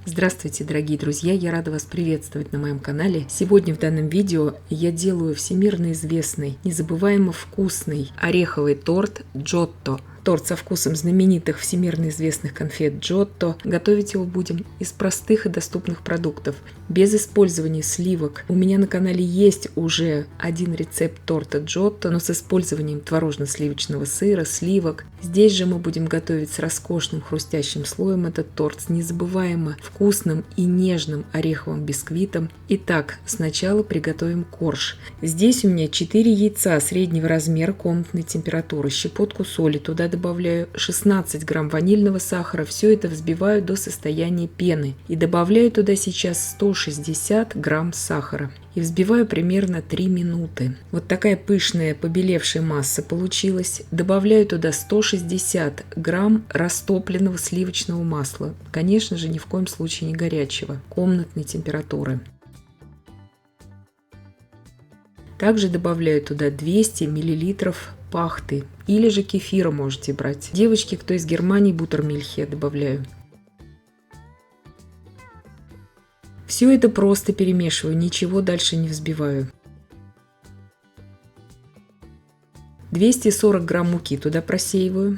Здравствуйте, дорогие друзья! Я рада вас приветствовать на моем канале. Сегодня в данном видео я делаю всемирно известный, незабываемо вкусный ореховый торт Джотто. Торт со вкусом знаменитых всемирно известных конфет Джотто. Готовить его будем из простых и доступных продуктов, без использования сливок. У меня на канале есть уже один рецепт торта Джотто, но с использованием творожно-сливочного сыра, сливок. Здесь же мы будем готовить с роскошным хрустящим слоем этот торт с незабываемо вкусным и нежным ореховым бисквитом. Итак, сначала приготовим корж. Здесь у меня 4 яйца среднего размера комнатной температуры, щепотку соли, туда добавляю 16 грамм ванильного сахара, все это взбиваю до состояния пены и добавляю туда сейчас 160 грамм сахара и взбиваю примерно 3 минуты. Вот такая пышная побелевшая масса получилась. Добавляю туда 160 грамм растопленного сливочного масла, конечно же ни в коем случае не горячего, комнатной температуры. Также добавляю туда 200 мл пахты или же кефира можете брать. Девочки, кто из Германии, бутермильх я добавляю. Все это просто перемешиваю, ничего дальше не взбиваю. 240 грамм муки туда просеиваю.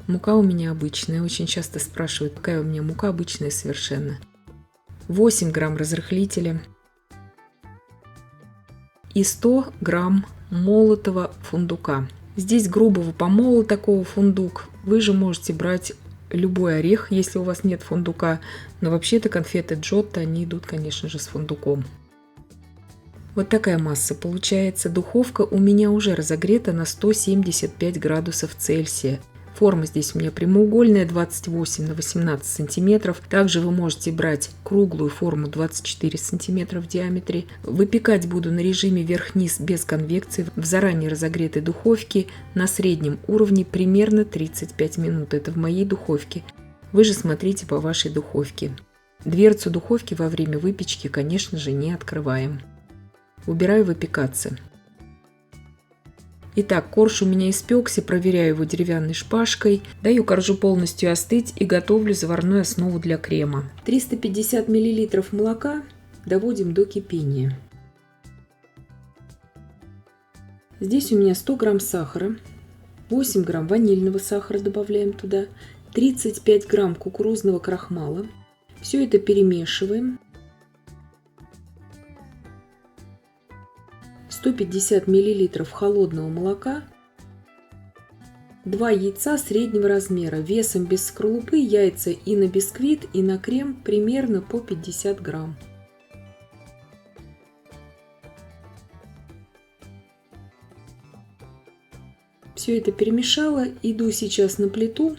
Мука у меня обычная, очень часто спрашивают, какая у меня мука, обычная совершенно. 8 грамм разрыхлителя и 100 грамм молотого фундука. Здесь грубого помола такого фундук. Вы же можете брать любой орех, если у вас нет фундука, но вообще-то конфеты Джотто, они идут, конечно же, с фундуком. Вот такая масса получается. Духовка у меня уже разогрета на 175 градусов Цельсия. Форма здесь у меня прямоугольная, 28 на 18 сантиметров. Также вы можете брать круглую форму 24 сантиметра в диаметре. Выпекать буду на режиме вверх-вниз без конвекции в заранее разогретой духовке на среднем уровне примерно 35 минут. Это в моей духовке. Вы же смотрите по вашей духовке. Дверцу духовки во время выпечки, конечно же, не открываем. Убираю выпекаться. Итак, корж у меня испекся, проверяю его деревянной шпажкой, даю коржу полностью остыть и готовлю заварную основу для крема. 350 мл молока доводим до кипения. Здесь у меня 100 грамм сахара, 8 грамм ванильного сахара добавляем туда, 35 грамм кукурузного крахмала. Все это перемешиваем. 150 мл холодного молока, 2 яйца среднего размера, весом без скорлупы яйца и на бисквит, и на крем примерно по 50 грамм. Все это перемешала, иду сейчас на плиту,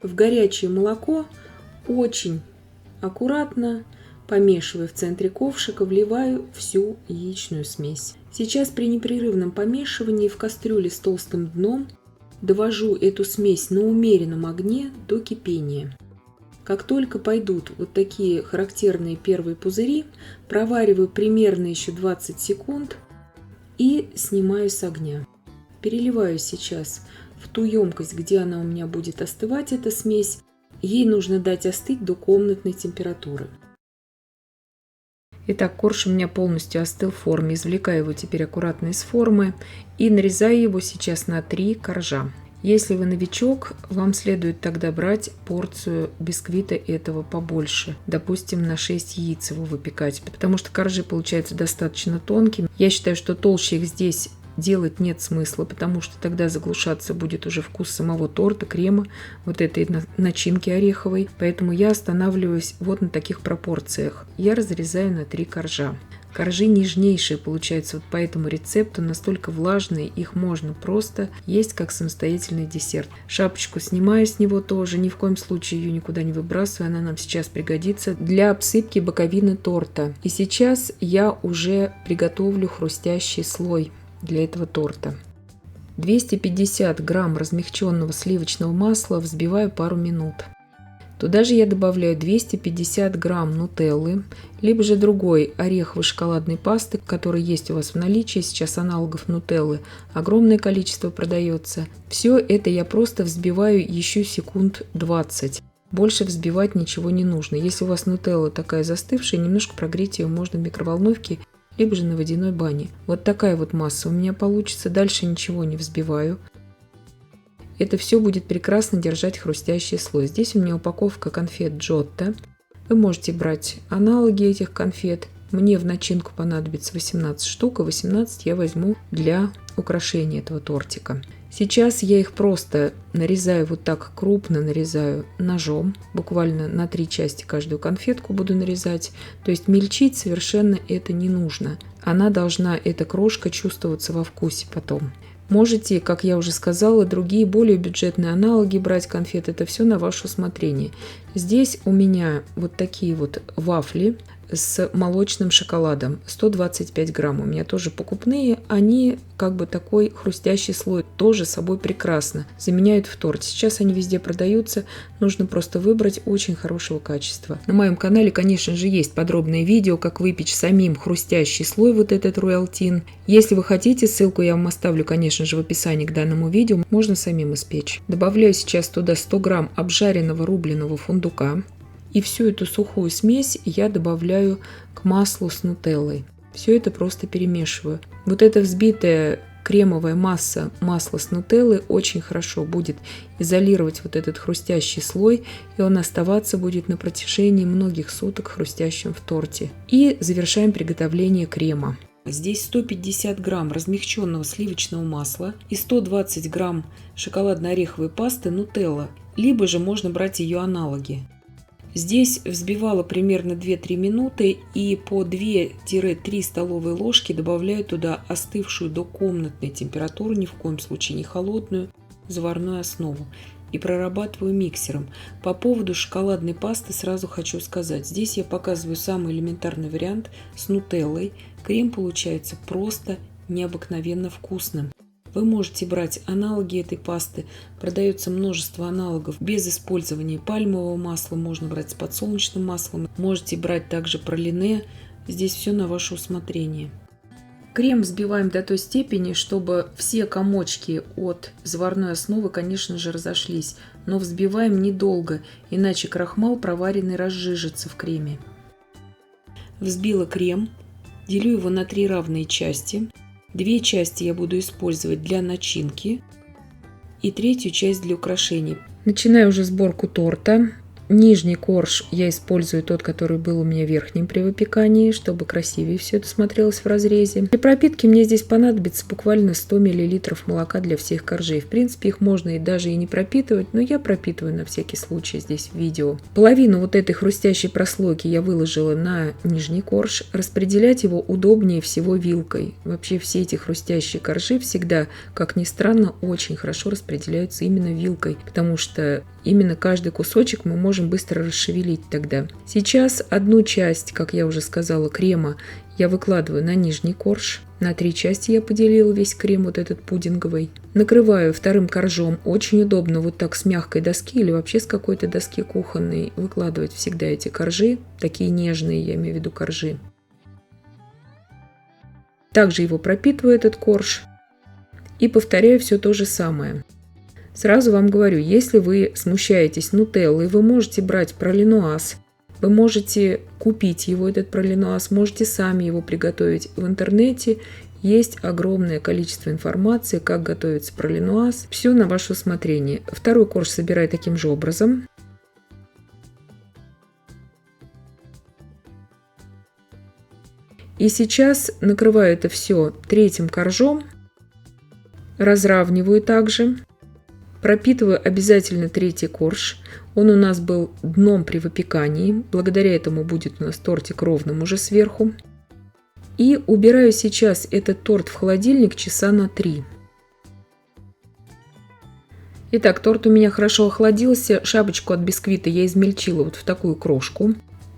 в горячее молоко очень аккуратно, помешивая в центре ковшика, вливаю всю яичную смесь. Сейчас при непрерывном помешивании в кастрюле с толстым дном довожу эту смесь на умеренном огне до кипения. Как только пойдут вот такие характерные первые пузыри, провариваю примерно еще 20 секунд и снимаю с огня. Переливаю сейчас в ту емкость, где она у меня будет остывать, эта смесь. Ей нужно дать остыть до комнатной температуры. Итак, корж у меня полностью остыл в форме. Извлекаю его теперь аккуратно из формы и нарезаю его сейчас на 3 коржа. Если вы новичок, вам следует тогда брать порцию бисквита этого побольше. Допустим, на 6 яиц его выпекать, потому что коржи получаются достаточно тонкими. Я считаю, что толще их здесь делать нет смысла, потому что тогда заглушаться будет уже вкус самого торта, крема, вот этой начинки ореховой. Поэтому я останавливаюсь вот на таких пропорциях. Я разрезаю на 3 коржа. Коржи нежнейшие получаются вот по этому рецепту, настолько влажные, их можно просто есть как самостоятельный десерт. Шапочку снимаю с него тоже, ни в коем случае ее никуда не выбрасываю, она нам сейчас пригодится для обсыпки боковины торта. И сейчас я уже приготовлю хрустящий слой для этого торта. 250 грамм размягченного сливочного масла взбиваю пару минут. Туда же я добавляю 250 грамм нутеллы, либо же другой ореховой шоколадной пасты, которая есть у вас в наличии. Сейчас аналогов нутеллы огромное количество продается. Все это я просто взбиваю еще секунд 20. Больше взбивать ничего не нужно. Если у вас нутелла такая застывшая, немножко прогреть ее можно в микроволновке, либо же на водяной бане. Вот такая вот масса у меня получится. Дальше ничего не взбиваю. Это все будет прекрасно держать хрустящий слой. Здесь у меня упаковка конфет Джотто. Вы можете брать аналоги этих конфет. Мне в начинку понадобится 18 штук, а 18 я возьму для украшения этого тортика. Сейчас я их просто нарезаю вот так крупно, нарезаю ножом, буквально на 3 части каждую конфетку буду нарезать. То есть мельчить совершенно это не нужно. Она должна, эта крошка, чувствоваться во вкусе потом. Можете, как я уже сказала, другие более бюджетные аналоги брать конфет. Это все на ваше усмотрение. Здесь у меня вот такие вот вафли с молочным шоколадом. 125 грамм. У меня тоже покупные. Они как бы такой хрустящий слой тоже собой прекрасно заменяют в торт. Сейчас они везде продаются. Нужно просто выбрать очень хорошего качества. На моем канале, конечно же, есть подробное видео, как выпечь самим хрустящий слой, вот этот Royal Tin. Если вы хотите, ссылку я вам оставлю, конечно же, в описании к данному видео. Можно самим испечь. Добавляю сейчас туда 100 грамм обжаренного рубленого фундука. И всю эту сухую смесь я добавляю к маслу с нутеллой. Все это просто перемешиваю. Вот эта взбитая кремовая масса масла с нутеллой очень хорошо будет изолировать вот этот хрустящий слой, и он оставаться будет на протяжении многих суток хрустящим в торте. И завершаем приготовление крема. Здесь 150 грамм размягченного сливочного масла и 120 грамм шоколадно-ореховой пасты нутелла, либо же можно брать ее аналоги. Здесь взбивала примерно 2-3 минуты и по 2-3 столовые ложки добавляю туда остывшую до комнатной температуры, ни в коем случае не холодную, заварную основу. И прорабатываю миксером. По поводу шоколадной пасты сразу хочу сказать. Здесь я показываю самый элементарный вариант с нутеллой. Крем получается просто необыкновенно вкусным. Вы можете брать аналоги этой пасты. Продается множество аналогов без использования пальмового масла. Можно брать с подсолнечным маслом. Можете брать также пралине. Здесь все на ваше усмотрение. Крем взбиваем до той степени, чтобы все комочки от заварной основы, конечно же, разошлись. Но взбиваем недолго, иначе крахмал проваренный разжижится в креме. Взбила крем. Делю его на 3 равные части. 2 части я буду использовать для начинки и 3 часть для украшений. Начинаю уже сборку торта. Нижний корж я использую тот, который был у меня верхним при выпекании, чтобы красивее все это смотрелось в разрезе. Для пропитки мне здесь понадобится буквально 100 мл молока для всех коржей. В принципе, их можно и даже и не пропитывать, но я пропитываю на всякий случай здесь в видео. Половину вот этой хрустящей прослойки я выложила на нижний корж. Распределять его удобнее всего вилкой. Вообще все эти хрустящие коржи всегда, как ни странно, очень хорошо распределяются именно вилкой, потому что именно каждый кусочек мы можем быстро расшевелить тогда. Сейчас 1 часть, как я уже сказала, крема я выкладываю на нижний корж. На 3 части я поделила весь крем, вот этот пудинговый. Накрываю 2-м коржом. Очень удобно вот так с мягкой доски или вообще с какой-то доски кухонной выкладывать всегда эти коржи. Такие нежные, я имею в виду коржи. Также его пропитываю, этот корж. И повторяю все то же самое. Сразу вам говорю, если вы смущаетесь нутеллой, вы можете брать пралинуаз, вы можете купить его, этот пралинуаз, можете сами его приготовить. В интернете есть огромное количество информации, как готовится пралинуаз. Все на ваше усмотрение. 2-й корж собираю таким же образом. И сейчас накрываю это все 3-м коржом, разравниваю также. Пропитываю обязательно 3-й корж. Он у нас был дном при выпекании. Благодаря этому будет у нас тортик ровным уже сверху. И убираю сейчас этот торт в холодильник часа на 3. Итак, торт у меня хорошо охладился. Шапочку от бисквита я измельчила вот в такую крошку.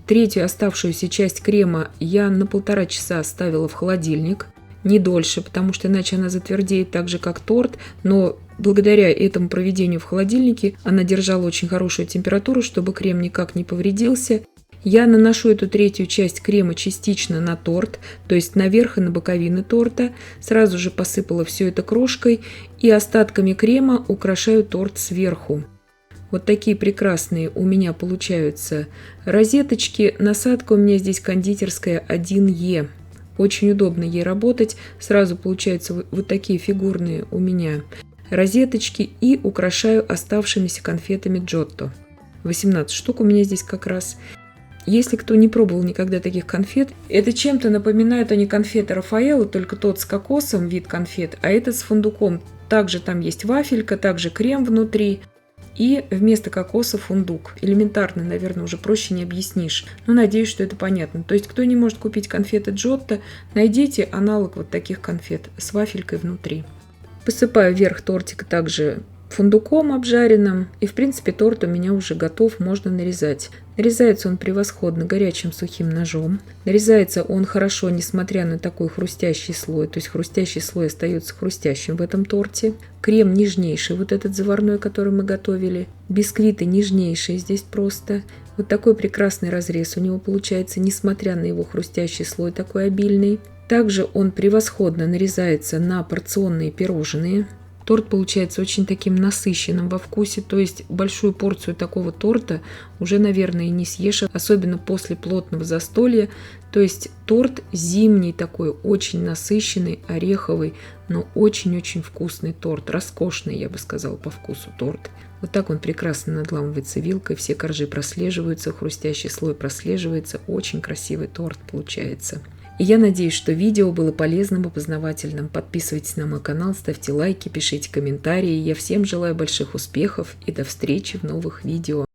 3-ю оставшуюся часть крема я на 1,5 часа оставила в холодильник. Не дольше, потому что иначе она затвердеет так же, как торт. Но благодаря этому проведению в холодильнике она держала очень хорошую температуру, чтобы крем никак не повредился. Я наношу эту 3-ю часть крема частично на торт, то есть наверх и на боковины торта. Сразу же посыпала все это крошкой и остатками крема украшаю торт сверху. Вот такие прекрасные у меня получаются розеточки. Насадка у меня здесь кондитерская 1Е. Очень удобно ей работать. Сразу получаются вот такие фигурные у меня розеточки. И украшаю оставшимися конфетами Giotto. 18 штук у меня здесь как раз. Если кто не пробовал никогда таких конфет, это чем-то напоминают они конфеты Рафаэлло, только тот с кокосом вид конфет, а этот с фундуком. Также там есть вафелька, также крем внутри. И вместо кокоса фундук. Элементарно, наверное, уже проще не объяснишь. Но надеюсь, что это понятно. То есть, кто не может купить конфеты Giotto, найдите аналог вот таких конфет с вафелькой внутри. Посыпаю верх тортика также фундуком обжаренным. И, в принципе, торт у меня уже готов, можно нарезать. Нарезается он превосходно горячим сухим ножом. Нарезается он хорошо, несмотря на такой хрустящий слой. То есть хрустящий слой остается хрустящим в этом торте. Крем нежнейший, вот этот заварной, который мы готовили. Бисквиты нежнейшие здесь просто. Вот такой прекрасный разрез у него получается, несмотря на его хрустящий слой такой обильный. Также он превосходно нарезается на порционные пирожные. Торт получается очень таким насыщенным во вкусе, то есть большую порцию такого торта уже, наверное, и не съешь, особенно после плотного застолья. То есть торт зимний такой, очень насыщенный, ореховый, но очень-очень вкусный торт, роскошный, я бы сказала, по вкусу торт. Вот так он прекрасно надламывается вилкой, все коржи прослеживаются, хрустящий слой прослеживается, очень красивый торт получается. И я надеюсь, что видео было полезным и познавательным. Подписывайтесь на мой канал, ставьте лайки, пишите комментарии. Я всем желаю больших успехов и до встречи в новых видео.